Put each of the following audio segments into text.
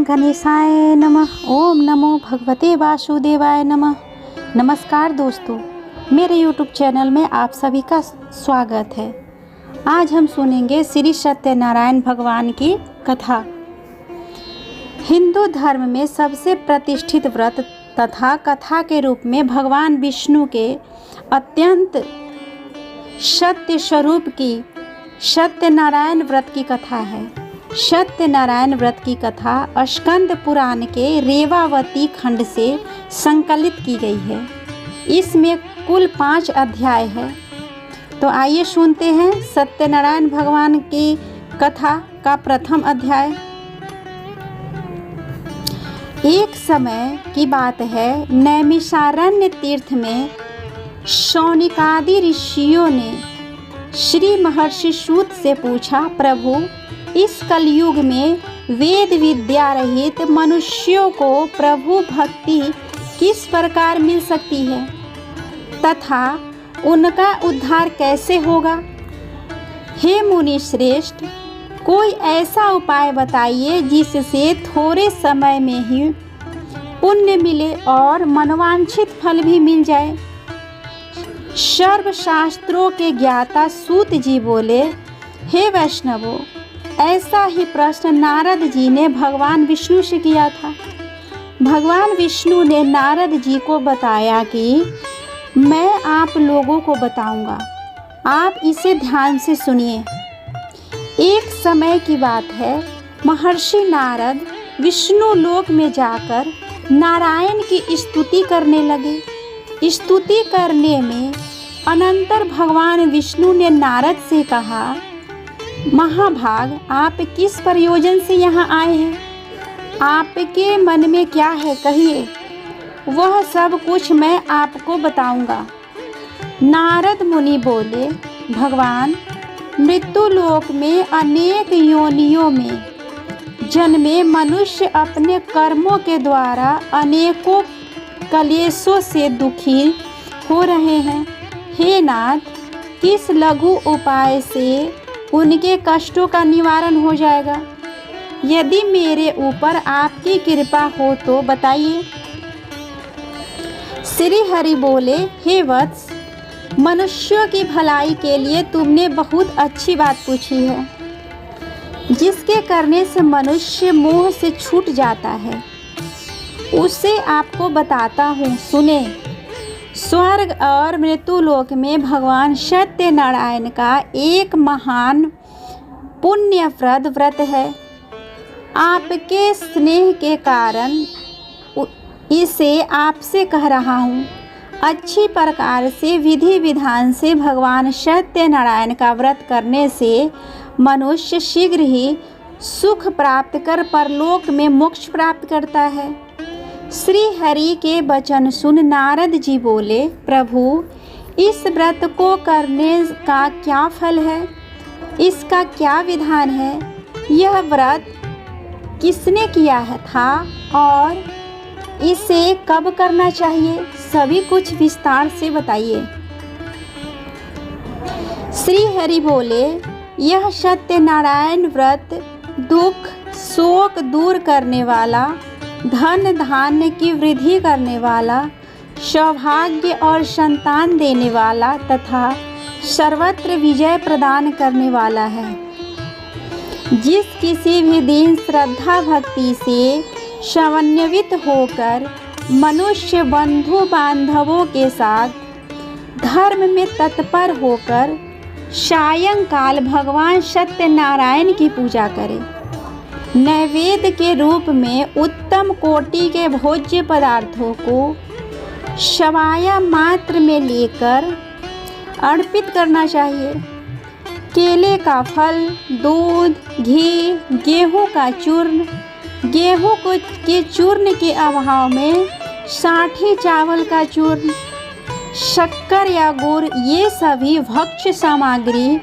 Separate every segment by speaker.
Speaker 1: गणेशाय नमः। ओम नमो भगवते वासुदेवाय नमः। नमस्कार दोस्तों, मेरे YouTube चैनल में आप सभी का स्वागत है। आज हम सुनेंगे श्री सत्यनारायण भगवान की कथा। हिंदू धर्म में सबसे प्रतिष्ठित व्रत तथा कथा के रूप में भगवान विष्णु के अत्यंत सत्य स्वरूप की सत्यनारायण व्रत की कथा है। सत्यनारायण व्रत की कथा स्कंद पुराण के रेवावती खंड से संकलित की गई है। इसमें कुल 5 अध्याय है। तो आइए सुनते हैं सत्यनारायण भगवान की कथा का प्रथम अध्याय। एक समय की बात है, नैमिषारण्य तीर्थ में शौनिकादि ऋषियों ने श्री महर्षि सूत से पूछा, प्रभु, इस कलयुग में वेद विद्या रहित मनुष्यों को प्रभु भक्ति किस प्रकार मिल सकती है तथा उनका उद्धार कैसे होगा? हे मुनि श्रेष्ठ, कोई ऐसा उपाय बताइए जिससे थोड़े समय में ही पुण्य मिले और मनोवांछित फल भी मिल जाए। सर्वशास्त्रों के ज्ञाता सूत जी बोले, हे वैष्णवों, ऐसा ही प्रश्न नारद जी ने भगवान विष्णु से किया था। भगवान विष्णु ने नारद जी को बताया कि मैं आप लोगों को बताऊंगा, आप इसे ध्यान से सुनिए। एक समय की बात है, महर्षि नारद विष्णु लोक में जाकर नारायण की स्तुति करने लगे। स्तुति करने में अनंतर भगवान विष्णु ने नारद से कहा, महाभाग, आप किस प्रयोजन से यहाँ आए हैं? आपके मन में क्या है, कहिए, वह सब कुछ मैं आपको बताऊंगा। नारद मुनि बोले, भगवान, मृत्युलोक में अनेक योनियों में जन्मे मनुष्य अपने कर्मों के द्वारा अनेकों क्लेशों से दुखी हो रहे हैं। हे नाथ, किस लघु उपाय से उनके कष्टों का निवारण हो जाएगा? यदि मेरे ऊपर आपकी कृपा हो तो बताइए। श्री हरि बोले, हे वत्स, मनुष्यों की भलाई के लिए तुमने बहुत अच्छी बात पूछी है, जिसके करने से मनुष्य मोह से छूट जाता है। उसे आपको बताता हूँ, सुने। स्वर्ग और मृत्युलोक में भगवान सत्यनारायण का एक महान पुण्यप्रद व्रत है। आपके स्नेह के कारण इसे आपसे कह रहा हूँ। अच्छी प्रकार से विधि विधान से भगवान सत्यनारायण का व्रत करने से मनुष्य शीघ्र ही सुख प्राप्त कर परलोक में मोक्ष प्राप्त करता है। श्री हरि के वचन सुन नारद जी बोले, प्रभु, इस व्रत को करने का क्या फल है? इसका क्या विधान है? यह व्रत किसने किया है था और इसे कब करना चाहिए? सभी कुछ विस्तार से बताइए। श्री हरि बोले, यह सत्यनारायण व्रत दुख शोक दूर करने वाला, धन धान्य की वृद्धि करने वाला, सौभाग्य और संतान देने वाला तथा सर्वत्र विजय प्रदान करने वाला है। जिस किसी भी दिन श्रद्धा भक्ति से समन्वित होकर मनुष्य बंधु बांधवों के साथ धर्म में तत्पर होकर सायंकाल भगवान सत्यनारायण की पूजा करे, नैवेद्य के रूप में उत्तम कोटि के भोज्य पदार्थों को शवाया मात्र में लेकर अर्पित करना चाहिए। केले का फल, दूध, घी, गेहूं का चूर्ण, गेहूं के चूर्ण के अभाव में साठी चावल का चूर्ण, शक्कर या गुड़, ये सभी भक्ष्य सामग्री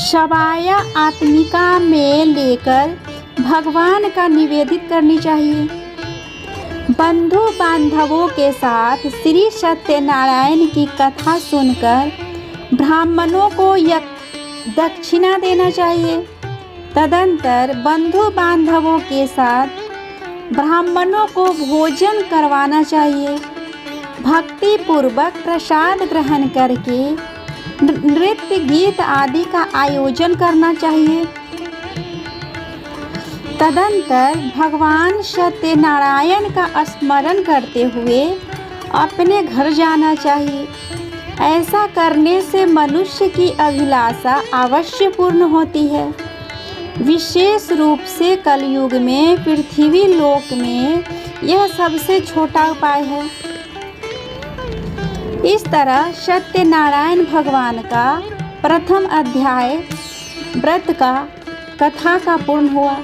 Speaker 1: शवाया आत्मिका में लेकर भगवान का निवेदित करनी चाहिए। बंधु बांधवों के साथ श्री सत्यनारायण की कथा सुनकर ब्राह्मणों को दक्षिणा देना चाहिए। तदंतर बंधु बांधवों के साथ ब्राह्मणों को भोजन करवाना चाहिए। भक्ति पूर्वक प्रसाद ग्रहण करके नृत्य गीत आदि का आयोजन करना चाहिए। तदंतर भगवान सत्यनारायण का स्मरण करते हुए अपने घर जाना चाहिए। ऐसा करने से मनुष्य की अभिलाषा अवश्य पूर्ण होती है। विशेष रूप से कलयुग में पृथ्वी लोक में यह सबसे छोटा उपाय है। इस तरह सत्यनारायण भगवान का प्रथम अध्याय व्रत का कथा का पूर्ण हुआ।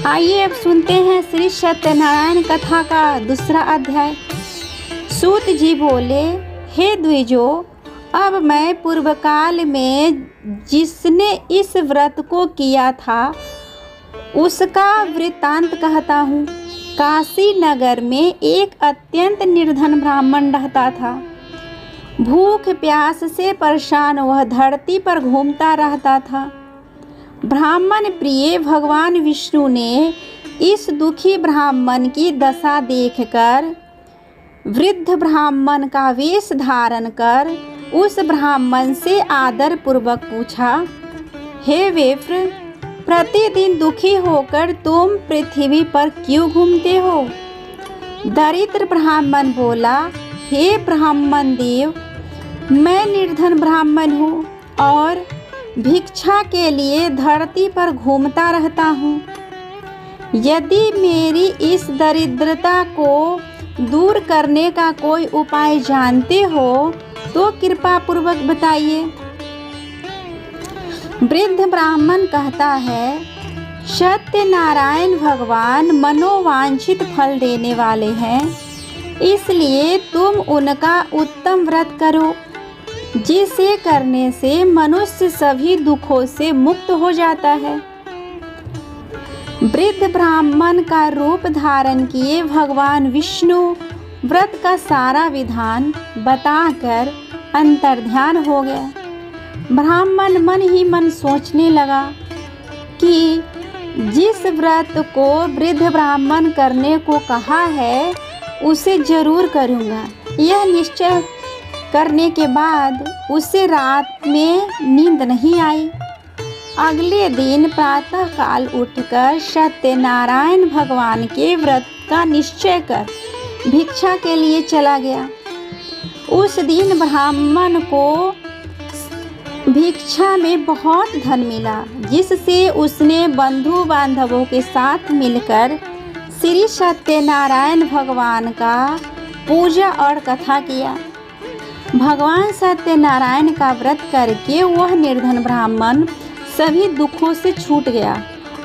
Speaker 1: आइए अब सुनते हैं श्री सत्यनारायण कथा का दूसरा अध्याय। सूत जी बोले, हे द्विजो, अब मैं पूर्व काल में जिसने इस व्रत को किया था उसका वृत्तांत कहता हूँ। काशी नगर में एक अत्यंत निर्धन ब्राह्मण रहता था। भूख प्यास से परेशान वह धरती पर घूमता रहता था। ब्राह्मण प्रिय भगवान विष्णु ने इस दुखी ब्राह्मण की दशा देखकर वृद्ध ब्राह्मण का वेश धारण कर उस ब्राह्मण से आदर पूर्वक पूछा, हे विप्र, प्रतिदिन दुखी होकर तुम पृथ्वी पर क्यों घूमते हो? दरिद्र ब्राह्मण बोला, हे ब्राह्मण देव, मैं निर्धन ब्राह्मण हूँ और भिक्षा के लिए धरती पर घूमता रहता हूँ। यदि मेरी इस दरिद्रता को दूर करने का कोई उपाय जानते हो तो कृपा पूर्वक बताइए। वृद्ध ब्राह्मण कहता है, सत्यनारायण भगवान मनोवांछित फल देने वाले हैं, इसलिए तुम उनका उत्तम व्रत करो, जिसे करने से मनुष्य सभी दुखों से मुक्त हो जाता है। वृद्ध ब्राह्मण का रूप धारण किए भगवान विष्णु व्रत का सारा विधान बताकर अंतर्ध्यान हो गया। ब्राह्मण मन ही मन सोचने लगा कि जिस व्रत को वृद्ध ब्राह्मण करने को कहा है उसे जरूर करूँगा। यह निश्चय करने के बाद उसे रात में नींद नहीं आई। अगले दिन प्रातःकाल उठकर सत्यनारायण भगवान के व्रत का निश्चय कर भिक्षा के लिए चला गया। उस दिन ब्राह्मण को भिक्षा में बहुत धन मिला, जिससे उसने बंधु बांधवों के साथ मिलकर श्री सत्यनारायण भगवान का पूजा और कथा किया। भगवान सत्यनारायण का व्रत करके वह निर्धन ब्राह्मण सभी दुखों से छूट गया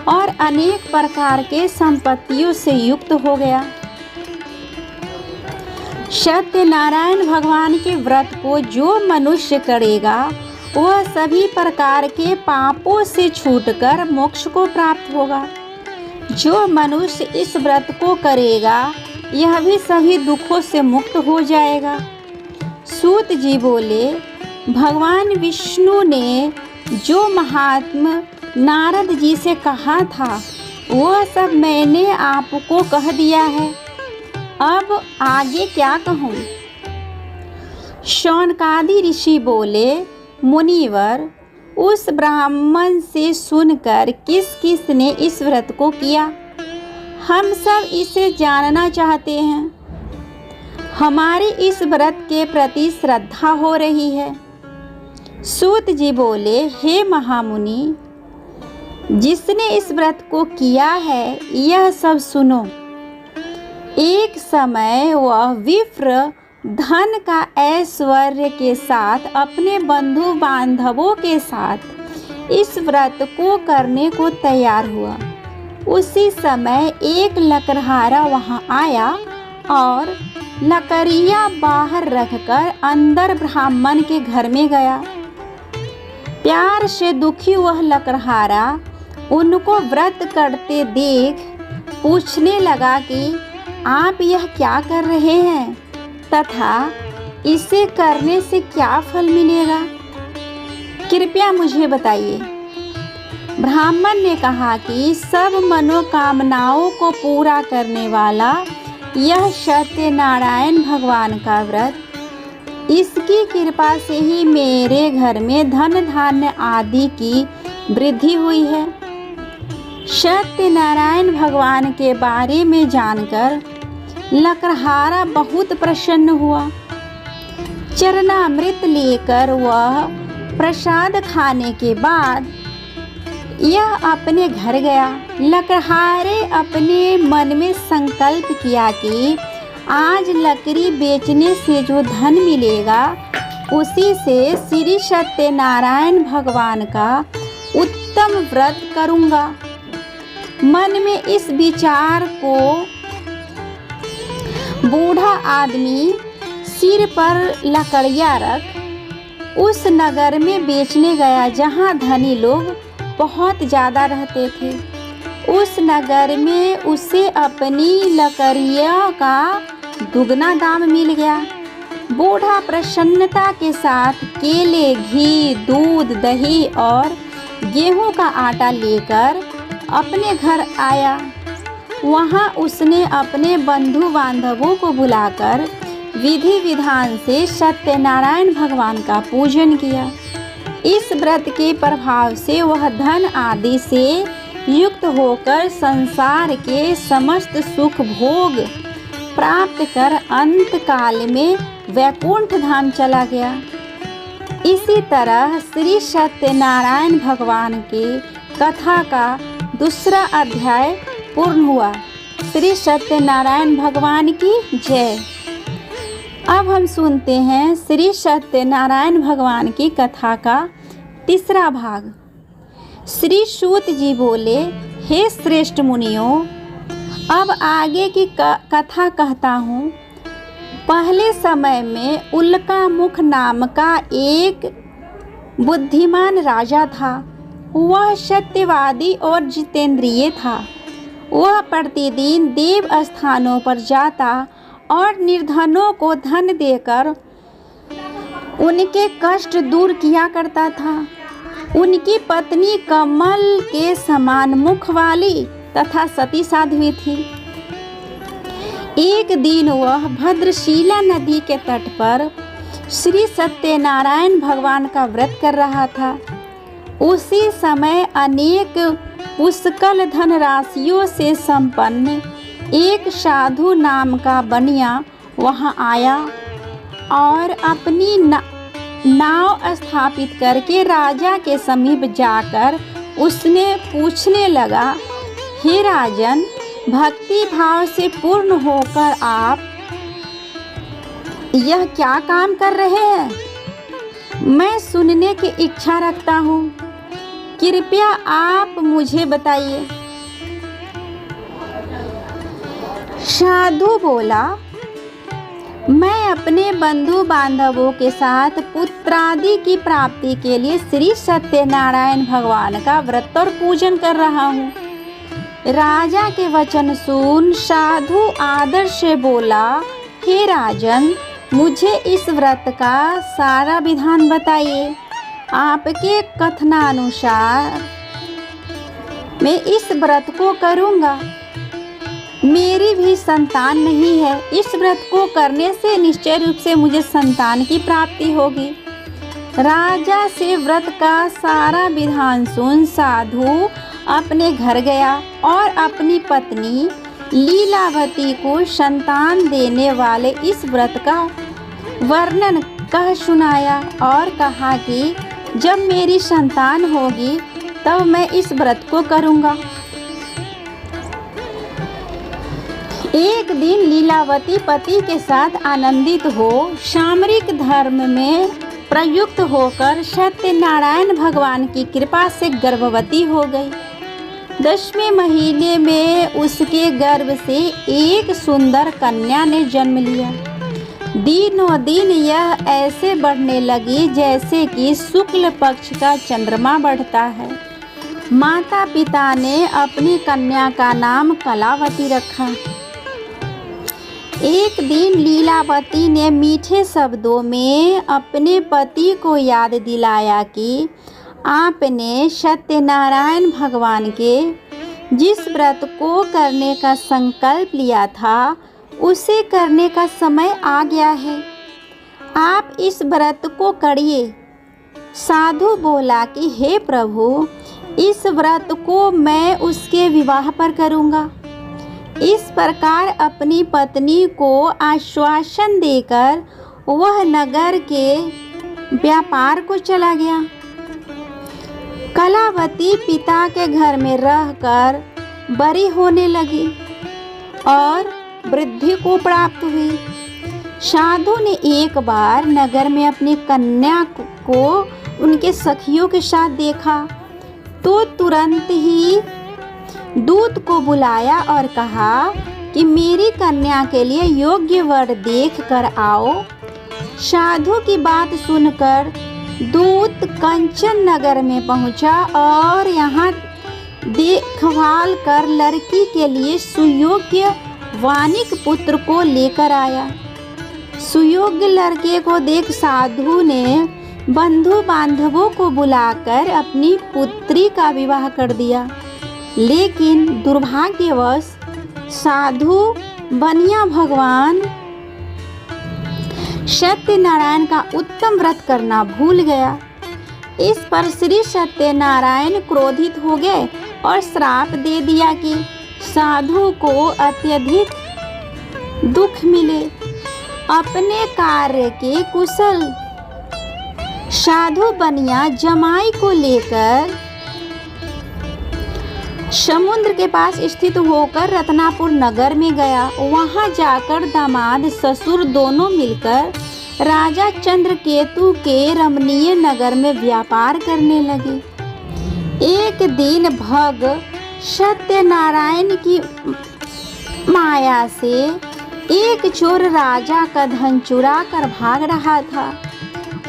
Speaker 1: और अनेक प्रकार के संपत्तियों से युक्त हो गया। सत्यनारायण भगवान के व्रत को जो मनुष्य करेगा वह सभी प्रकार के पापों से छूटकर मोक्ष को प्राप्त होगा। जो मनुष्य इस व्रत को करेगा यह भी सभी दुखों से मुक्त हो जाएगा। सूत जी बोले, भगवान विष्णु ने जो महात्मा नारद जी से कहा था वह सब मैंने आपको कह दिया है। अब आगे क्या कहूँ? शौनकादि ऋषि बोले, मुनिवर, उस ब्राह्मण से सुनकर किस किस ने इस व्रत को किया, हम सब इसे जानना चाहते हैं। हमारी इस व्रत के प्रति श्रद्धा हो रही है। सूत जी बोले, हे महामुनि, जिसने इस व्रत को किया है यह सब सुनो। एक समय वह विप्र धन का ऐश्वर्य के साथ अपने बंधु बांधवों के साथ इस व्रत को करने को तैयार हुआ। उसी समय एक लकड़हारा वहां आया और लकड़ियाँ बाहर रखकर अंदर ब्राह्मण के घर में गया। प्यार से दुखी वह लकड़हारा उनको व्रत करते देख पूछने लगा कि आप यह क्या कर रहे हैं तथा इसे करने से क्या फल मिलेगा, कृपया मुझे बताइए। ब्राह्मण ने कहा कि सब मनोकामनाओं को पूरा करने वाला यह सत्यनारायण भगवान का व्रत, इसकी कृपा से ही मेरे घर में धन धान्य आदि की वृद्धि हुई है। सत्यनारायण भगवान के बारे में जानकर लकड़हारा बहुत प्रसन्न हुआ। चरणामृत लेकर वह प्रसाद खाने के बाद यह अपने घर गया। लकड़हारे अपने मन में संकल्प किया कि आज लकड़ी बेचने से जो धन मिलेगा उसी से श्री सत्यनारायण भगवान का उत्तम व्रत करूँगा। मन में इस विचार को बूढ़ा आदमी सिर पर लकड़ियाँ रख उस नगर में बेचने गया जहाँ धनी लोग बहुत ज़्यादा रहते थे। उस नगर में उसे अपनी लकड़ियों का दुगना दाम मिल गया। बूढ़ा प्रसन्नता के साथ केले, घी, दूध, दही और गेहूं का आटा लेकर अपने घर आया। वहां उसने अपने बंधु बांधवों को बुलाकर विधि विधान से सत्यनारायण भगवान का पूजन किया। इस व्रत के प्रभाव से वह धन आदि से युक्त होकर संसार के समस्त सुख भोग प्राप्त कर अंत काल में वैकुंठ धाम चला गया। इसी तरह श्री सत्यनारायण भगवान के कथा का दूसरा अध्याय पूर्ण हुआ। श्री सत्यनारायण भगवान की जय। अब हम सुनते हैं श्री सत्यनारायण भगवान की कथा का तीसरा भाग। श्री सूत जी बोले, हे श्रेष्ठ मुनियों, अब आगे की कथा कहता हूँ। पहले समय में उल्का मुख नाम का एक बुद्धिमान राजा था। वह सत्यवादी और जितेंद्रिय था। वह प्रतिदिन देव स्थानों पर जाता और निर्धनों को धन देकर उनके कष्ट दूर किया करता था। उनकी पत्नी कमल के समान मुख वाली तथा सती साध्वी थी। एक दिन वह भद्रशिला नदी के तट पर श्री सत्यनारायण भगवान का व्रत कर रहा था। उसी समय अनेक पुष्कल धनराशियों से संपन्न एक साधु नाम का बनिया वहां आया और अपनी नाव स्थापित करके राजा के समीप जाकर उसने पूछने लगा, हे राजन, भक्ति भाव से पूर्ण होकर आप यह क्या काम कर रहे हैं? मैं सुनने की इच्छा रखता हूँ, कृपया आप मुझे बताइए। साधु बोला, मैं अपने बंधु बांधवों के साथ पुत्रादि की प्राप्ति के लिए श्री सत्यनारायण भगवान का व्रत और पूजन कर रहा हूँ। राजा के वचन सुन साधु आदर से बोला, हे राजन, मुझे इस व्रत का सारा विधान बताइए। आपके कथनानुसार मैं इस व्रत को करूँगा। मेरी भी संतान नहीं है। इस व्रत को करने से निश्चय रूप से मुझे संतान की प्राप्ति होगी। राजा से व्रत का सारा विधान सुन साधु अपने घर गया और अपनी पत्नी लीलावती को संतान देने वाले इस व्रत का वर्णन कह सुनाया और कहा कि जब मेरी संतान होगी तब मैं इस व्रत को करूँगा। एक दिन लीलावती पति के साथ आनंदित हो सामरिक धर्म में प्रयुक्त होकर सत्यनारायण भगवान की कृपा से गर्भवती हो गई। 10वें महीने में उसके गर्भ से एक सुंदर कन्या ने जन्म लिया। दिनों दिन यह ऐसे बढ़ने लगी जैसे कि शुक्ल पक्ष का चंद्रमा बढ़ता है। माता पिता ने अपनी कन्या का नाम कलावती रखा। एक दिन लीलावती ने मीठे शब्दों में अपने पति को याद दिलाया कि आपने सत्यनारायण भगवान के जिस व्रत को करने का संकल्प लिया था उसे करने का समय आ गया है। आप इस व्रत को करिए। साधु बोला कि हे प्रभु, इस व्रत को मैं उसके विवाह पर करूँगा। इस प्रकार अपनी पत्नी को आश्वासन देकर वह नगर के व्यापार को चला गया। कलावती पिता के घर में रहकर बड़ी होने लगी और वृद्धि को प्राप्त हुई। साधु ने एक बार नगर में अपनी कन्या को उनके सखियों के साथ देखा तो तुरंत ही दूत को बुलाया और कहा कि मेरी कन्या के लिए योग्य वर देख कर आओ। साधु की बात सुनकर दूत कंचन नगर में पहुंचा और यहाँ देखभाल कर लड़की के लिए सुयोग्य वानिक पुत्र को लेकर आया। सुयोग्य लड़के को देख साधु ने बंधु बांधवों को बुलाकर अपनी पुत्री का विवाह कर दिया। लेकिन दुर्भाग्यवश साधु बनिया भगवान सत्यनारायण का उत्तम व्रत करना भूल गया। इस पर श्री सत्यनारायण क्रोधित हो गए और श्राप दे दिया कि साधु को अत्यधिक दुख मिले। अपने कार्य के कुशल साधु बनिया जमाई को लेकर समुद्र के पास स्थित होकर रत्नापुर नगर में गया। वहां जाकर दामाद ससुर दोनों मिलकर राजा चंद्रकेतु के रमणीय नगर में व्यापार करने लगे। एक दिन भग सत्यनारायण की माया से एक चोर राजा का धन चुरा कर भाग रहा था।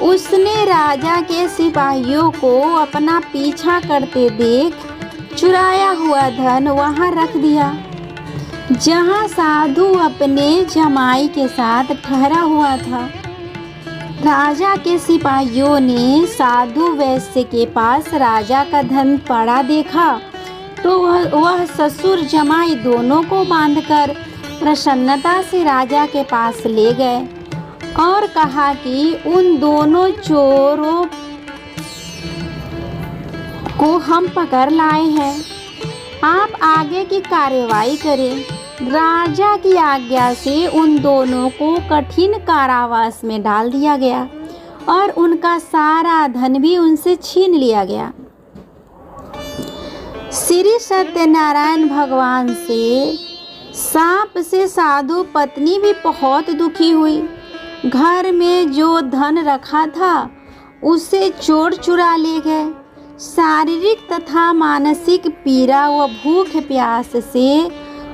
Speaker 1: उसने राजा के सिपाहियों को अपना पीछा करते देख चुराया हुआ धन वहां रख दिया जहां साधु अपने जमाई के साथ ठहरा हुआ था। राजा के सिपाहियों ने साधु वैश्य के पास राजा का धन पड़ा देखा तो वह ससुर जमाई दोनों को बांधकर प्रसन्नता से राजा के पास ले गए और कहा कि उन दोनों चोरों को हम पकड़ लाए हैं, आप आगे की कार्रवाई करें। राजा की आज्ञा से उन दोनों को कठिन कारावास में डाल दिया गया और उनका सारा धन भी उनसे छीन लिया गया। श्री सत्यनारायण भगवान से सांप से साधु पत्नी भी बहुत दुखी हुई। घर में जो धन रखा था उसे चोर चुरा ले गए। शारीरिक तथा मानसिक पीड़ा व भूख प्यास से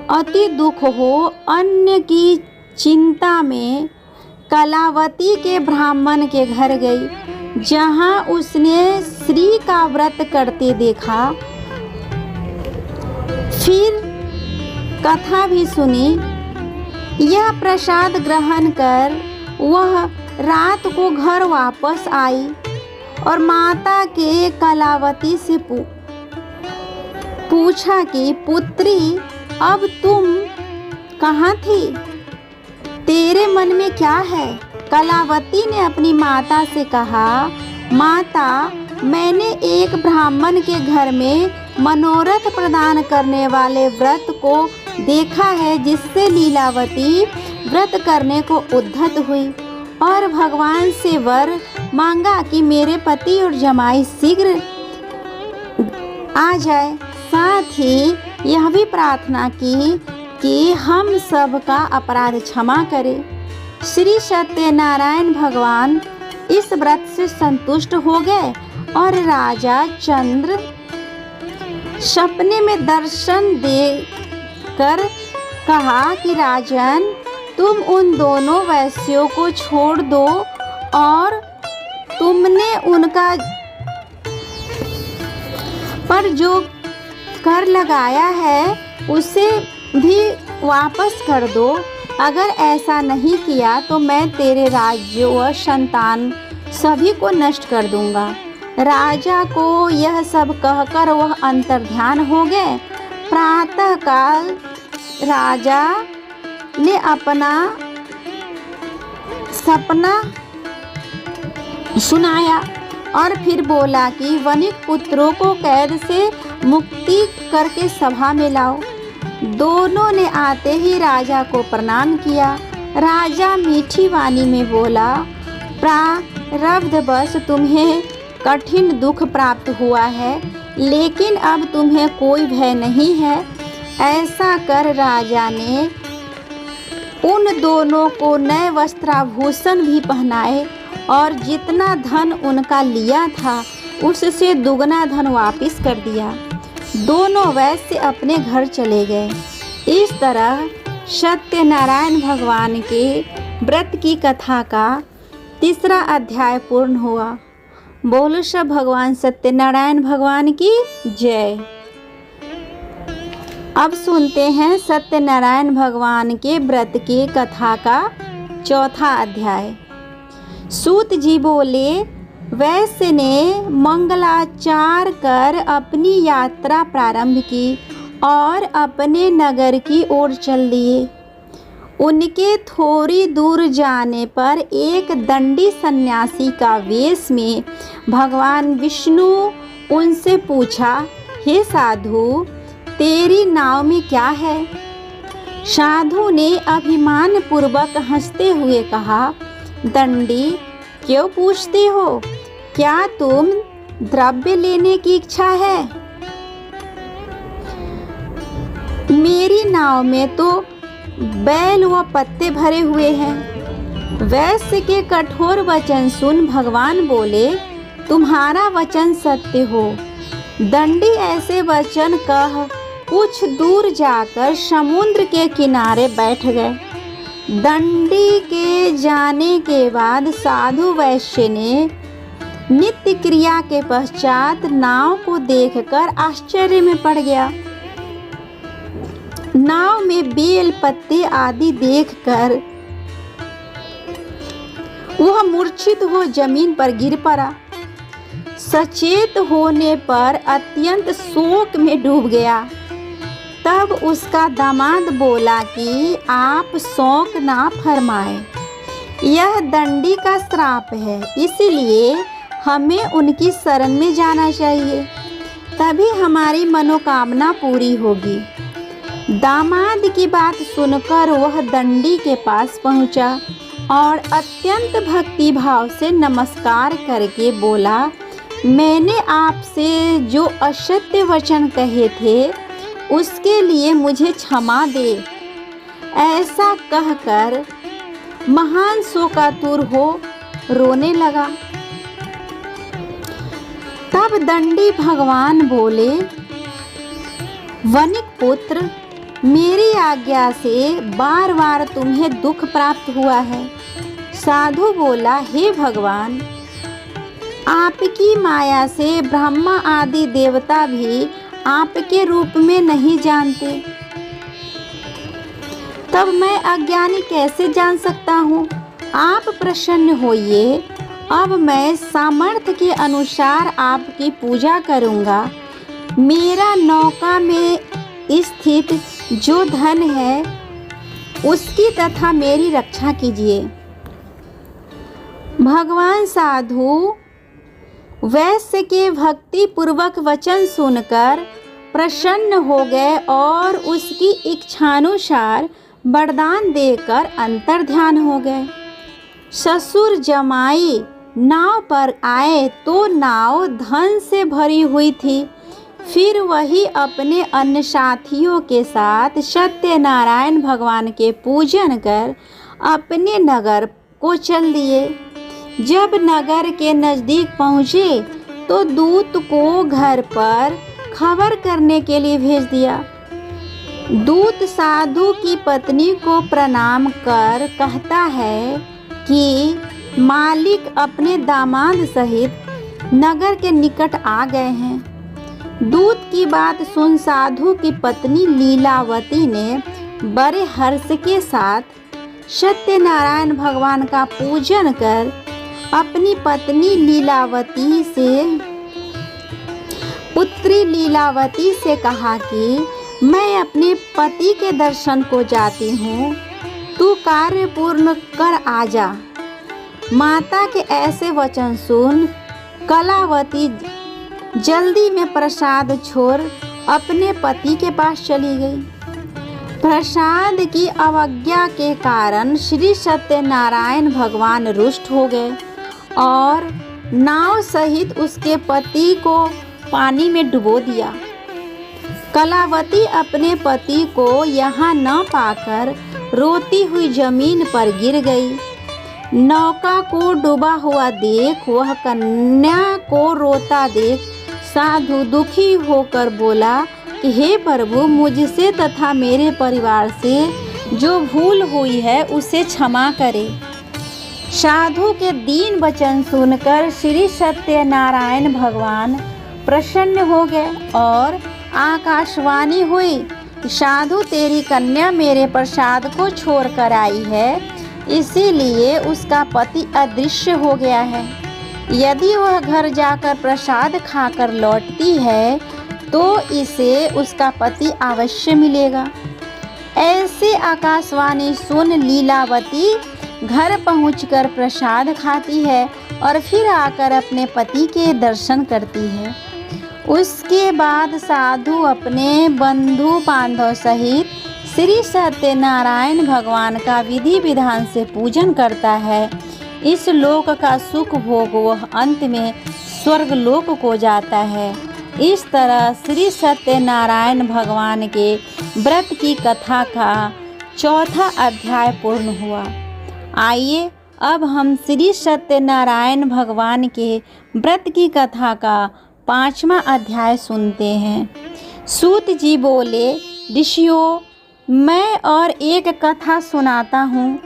Speaker 1: अति दुख हो अन्न की चिंता में कलावती के ब्राह्मण के घर गई, जहां उसने श्री का व्रत करते देखा। फिर कथा भी सुनी। यह प्रसाद ग्रहण कर वह रात को घर वापस आई और माता के कलावती से पूछा कि पुत्री, अब तुम कहाँ थी? तेरे मन में क्या है? कलावती ने अपनी माता से कहा, माता, मैंने एक ब्राह्मण के घर में मनोरथ प्रदान करने वाले व्रत को देखा है, जिससे लीलावती व्रत करने को उद्धत हुई और भगवान से वर मांगा कि मेरे पति और जमाई शीघ्र आ जाए। साथ ही यह भी प्रार्थना की कि हम सब का अपराध क्षमा करें। श्री सत्यनारायण भगवान इस व्रत से संतुष्ट हो गए और राजा चंद्र सपने में दर्शन देकर कहा कि राजन, तुम उन दोनों वैश्यों को छोड़ दो और तुमने उनका पर जो कर लगाया है उसे भी वापस कर दो। अगर ऐसा नहीं किया तो मैं तेरे राज्य व संतान सभी को नष्ट कर दूंगा। राजा को यह सब कहकर वह अंतर्ध्यान हो गए। प्रातःकाल राजा ने अपना सपना सुनाया और फिर बोला कि वणिक पुत्रों को कैद से मुक्ति करके सभा में लाओ। दोनों ने आते ही राजा को प्रणाम किया। राजा मीठी वाणी में बोला, प्रारब्धवश तुम्हें कठिन दुख प्राप्त हुआ है, लेकिन अब तुम्हें कोई भय नहीं है। ऐसा कर राजा ने उन दोनों को नए वस्त्राभूषण भी पहनाए और जितना धन उनका लिया था उससे दुगना धन वापस कर दिया। दोनों वैसे अपने घर चले गए। इस तरह सत्यनारायण भगवान के व्रत की कथा का 3रा अध्याय पूर्ण हुआ। बोलो सब भगवान सत्यनारायण भगवान की जय। अब सुनते हैं सत्यनारायण भगवान के व्रत की कथा का 4था अध्याय। सूत जी बोले, वैश्य ने मंगलाचार कर अपनी यात्रा प्रारंभ की और अपने नगर की ओर चल दिए। उनके थोड़ी दूर जाने पर एक दंडी सन्यासी का वेश में भगवान विष्णु उनसे पूछा, हे साधु, तेरी नाव में क्या है? साधु ने अभिमान पूर्वक हंसते हुए कहा, दंडी, क्यों पूछते हो? क्या तुम द्रव्य लेने की इच्छा है? मेरी नाव में तो बैल व पत्ते भरे हुए हैं। वैश्य के कठोर वचन सुन भगवान बोले, तुम्हारा वचन सत्य हो। दंडी ऐसे वचन कह कुछ दूर जाकर समुद्र के किनारे बैठ गए। दंडी के जाने के बाद साधु वैश्य ने नित्य क्रिया के पश्चात नाव को देखकर आश्चर्य में पड़ गया। नाव में बेल पत्ते आदि देखकर वह मूर्छित हो जमीन पर गिर पड़ा। सचेत होने पर अत्यंत शोक में डूब गया। तब उसका दामाद बोला कि आप शोक ना फरमाए, यह दंडी का श्राप है, इसलिए हमें उनकी शरण में जाना चाहिए, तभी हमारी मनोकामना पूरी होगी। दामाद की बात सुनकर वह दंडी के पास पहुंचा और अत्यंत भक्ति भाव से नमस्कार करके बोला, मैंने आपसे जो असत्य वचन कहे थे उसके लिए मुझे क्षमा दे। ऐसा कहकर महान शोकातुर हो रोने लगा। तब दंडी भगवान बोले, वणिक पुत्र, मेरी आज्ञा से बार बार तुम्हें दुख प्राप्त हुआ है। साधु बोला, हे भगवान, आपकी माया से ब्रह्मा आदि देवता भी आपके रूप में नहीं जानते, तब मैं अज्ञानी कैसे जान सकता हूँ? आप प्रसन्न होइए, अब मैं सामर्थ्य के अनुसार आपकी पूजा करूँगा। मेरा नौका में स्थित जो धन है उसकी तथा मेरी रक्षा कीजिए। भगवान साधु वैश्य के भक्ति पूर्वक वचन सुनकर प्रसन्न हो गए और उसकी इच्छानुसार वरदान देकर अंतर्ध्यान हो गए। ससुर जमाई नाव पर आए तो नाव धन से भरी हुई थी। फिर वही अपने अन्य साथियों के साथ सत्यनारायण भगवान के पूजन कर अपने नगर को चल दिए। जब नगर के नज़दीक पहुँचे तो दूत को घर पर खबर करने के लिए भेज दिया। दूत साधु की पत्नी को प्रणाम कर कहता है कि मालिक अपने दामाद सहित नगर के निकट आ गए हैं। दूत की बात सुन साधु की पत्नी लीलावती ने बड़े हर्ष के साथ सत्यनारायण भगवान का पूजन कर अपनी पुत्री लीलावती से कहा कि मैं अपने पति के दर्शन को जाती हूँ, तू कार्य पूर्ण कर आ जा। माता के ऐसे वचन सुन कलावती जल्दी में प्रसाद छोड़ अपने पति के पास चली गई। प्रसाद की अवज्ञा के कारण श्री सत्यनारायण भगवान रुष्ट हो गए और नाव सहित उसके पति को पानी में डुबो दिया। कलावती अपने पति को यहाँ न पाकर रोती हुई जमीन पर गिर गई। नौका को डूबा हुआ देख वह कन्या को रोता देख साधु दुखी होकर बोला कि हे प्रभु, मुझसे तथा मेरे परिवार से जो भूल हुई है उसे क्षमा करे। साधु के दीन वचन सुनकर श्री सत्यनारायण भगवान प्रसन्न हो गए और आकाशवाणी हुई, साधु तेरी कन्या मेरे प्रसाद को छोड़ कर आई है, इसीलिए उसका पति अदृश्य हो गया है। यदि वह घर जाकर प्रसाद खाकर लौटती है तो इसे उसका पति अवश्य मिलेगा। ऐसे आकाशवाणी सुन लीलावती घर पहुंचकर प्रसाद खाती है और फिर आकर अपने पति के दर्शन करती है। उसके बाद साधु अपने बंधु बांधव सहित श्री सत्यनारायण भगवान का विधि विधान से पूजन करता है। इस लोक का सुख भोग वह अंत में स्वर्ग लोक को जाता है। इस तरह श्री सत्यनारायण भगवान के व्रत की कथा का चौथा अध्याय पूर्ण हुआ। आइए अब हम श्री सत्यनारायण भगवान के व्रत की कथा का 5वां अध्याय सुनते हैं। सूत जी बोले, ऋषियों, मैं और एक कथा सुनाता हूँ,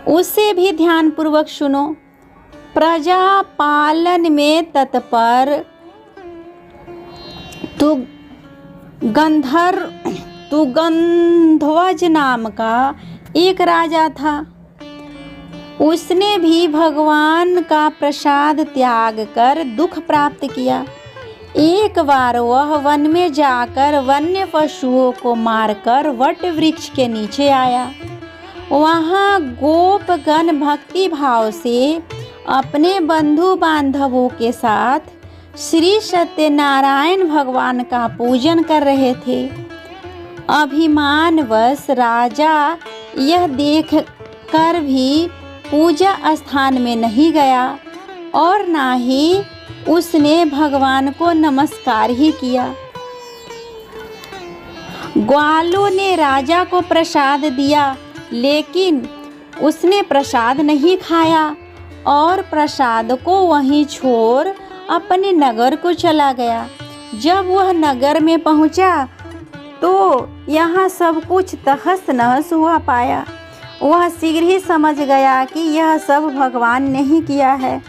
Speaker 1: उसे भी ध्यानपूर्वक सुनो। प्रजा पालन में तत्पर गंधर्व नाम का एक राजा था। उसने भी भगवान का प्रसाद त्याग कर दुख प्राप्त किया। एक बार वह वन में जाकर वन्य पशुओं को मारकर वट वृक्ष के नीचे आया। वहाँ गोपगण भक्ति भाव से अपने बंधु बांधवों के साथ श्री सत्यनारायण भगवान का पूजन कर रहे थे। अभिमानवश राजा यह देख कर भी पूजा स्थान में नहीं गया और ना ही उसने भगवान को नमस्कार ही किया। ग्वालों ने राजा को प्रसाद दिया, लेकिन उसने प्रसाद नहीं खाया और प्रसाद को वहीं छोड़ अपने नगर को चला गया। जब वह नगर में पहुंचा तो यहाँ सब कुछ तहस नहस हुआ पाया। वह शीघ्र ही समझ गया कि यह सब भगवान ने ही किया है।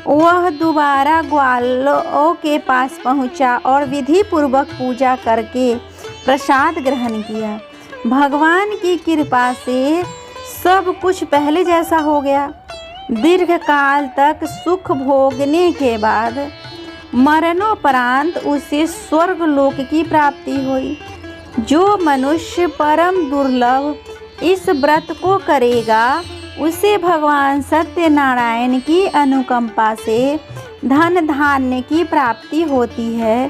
Speaker 1: वह दोबारा ग्वालों के पास पहुंचा और विधि पूर्वक पूजा करके प्रसाद ग्रहण किया। भगवान की कृपा से सब कुछ पहले जैसा हो गया। दीर्घ काल तक सुख भोगने के बाद मरणोपरांत उसे स्वर्ग लोक की प्राप्ति हुई। जो मनुष्य परम दुर्लभ इस व्रत को करेगा उसे भगवान सत्यनारायण की अनुकंपा से धन धान्य की प्राप्ति होती है,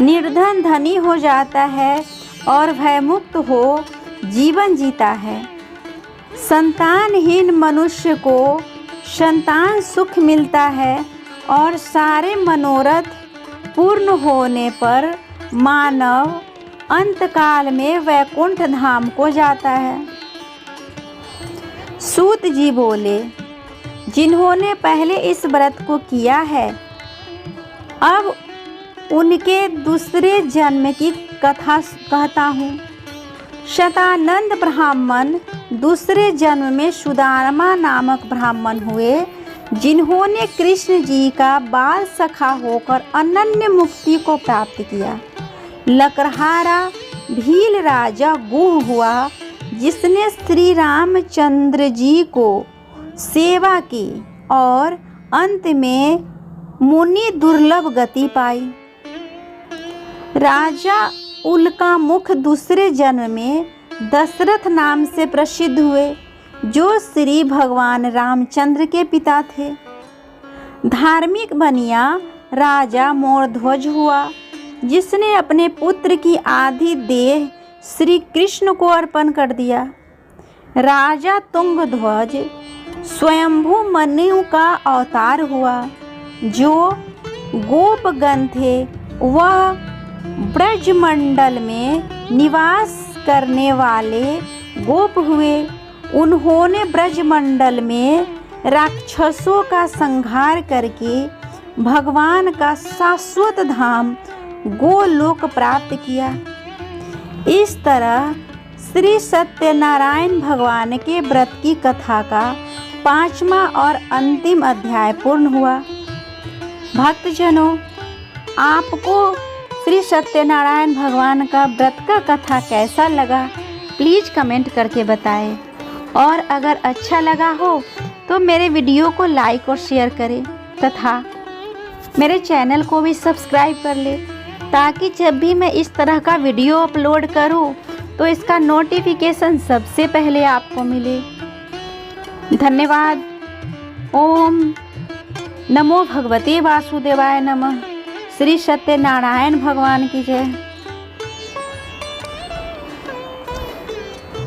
Speaker 1: निर्धन धनी हो जाता है और भयमुक्त हो जीवन जीता है। संतानहीन मनुष्य को संतान सुख मिलता है और सारे मनोरथ पूर्ण होने पर मानव अंतकाल में वैकुंठ धाम को जाता है। सूत जी बोले, जिन्होंने पहले इस व्रत को किया है, अब उनके दूसरे जन्म की कथा कहता हूँ। शतानंद ब्राह्मण दूसरे जन्म में सुदामा नामक ब्राह्मण हुए, जिन्होंने कृष्ण जी का बाल सखा होकर अनन्य मुक्ति को प्राप्त किया। लकड़हारा भील राजा गुह हुआ, जिसने श्री रामचंद्र जी को सेवा की और अंत में मुनि दुर्लभ गति पाई। राजा उल्कामुख दूसरे जन्म में दशरथ नाम से प्रसिद्ध हुए, जो श्री भगवान रामचंद्र के पिता थे। धार्मिक बनिया राजा मोरध्वज हुआ, जिसने अपने पुत्र की आधी देह श्री कृष्ण को अर्पण कर दिया। राजा तुंगध्वज स्वयंभू मनु का अवतार हुआ, जो गोपगण थे वह ब्रजमंडल में निवास करने वाले गोप हुए। उन्होंने ब्रजमंडल में राक्षसों का संहार करके भगवान का शाश्वत धाम गोलोक प्राप्त किया। इस तरह श्री सत्यनारायण भगवान के व्रत की कथा का 5वां और अंतिम अध्याय पूर्ण हुआ। भक्तजनों, आपको श्री सत्यनारायण भगवान का व्रत का कथा कैसा लगा, प्लीज़ कमेंट करके बताएं। और अगर अच्छा लगा हो तो मेरे वीडियो को लाइक और शेयर करें तथा मेरे चैनल को भी सब्सक्राइब कर ले, ताकि जब भी मैं इस तरह का वीडियो अपलोड करूं तो इसका नोटिफिकेशन सबसे पहले आपको मिले। धन्यवाद। ओम नमो भगवते वासुदेवाय नमः। श्री सत्यनारायण भगवान की जय।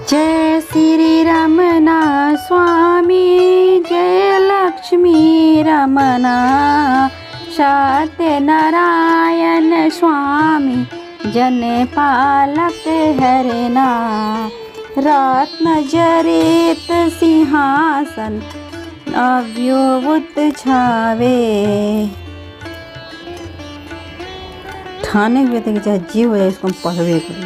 Speaker 1: जय श्री रमना स्वामी, जय लक्ष्मी रमना, सत्यनारायण स्वामी जन पालक हरना, रत्न जरित सिंहासन अव्योवुत छावे। ठाने हुए थे कि चाहे जीव हो जाए इसको हम पढ़वे करें।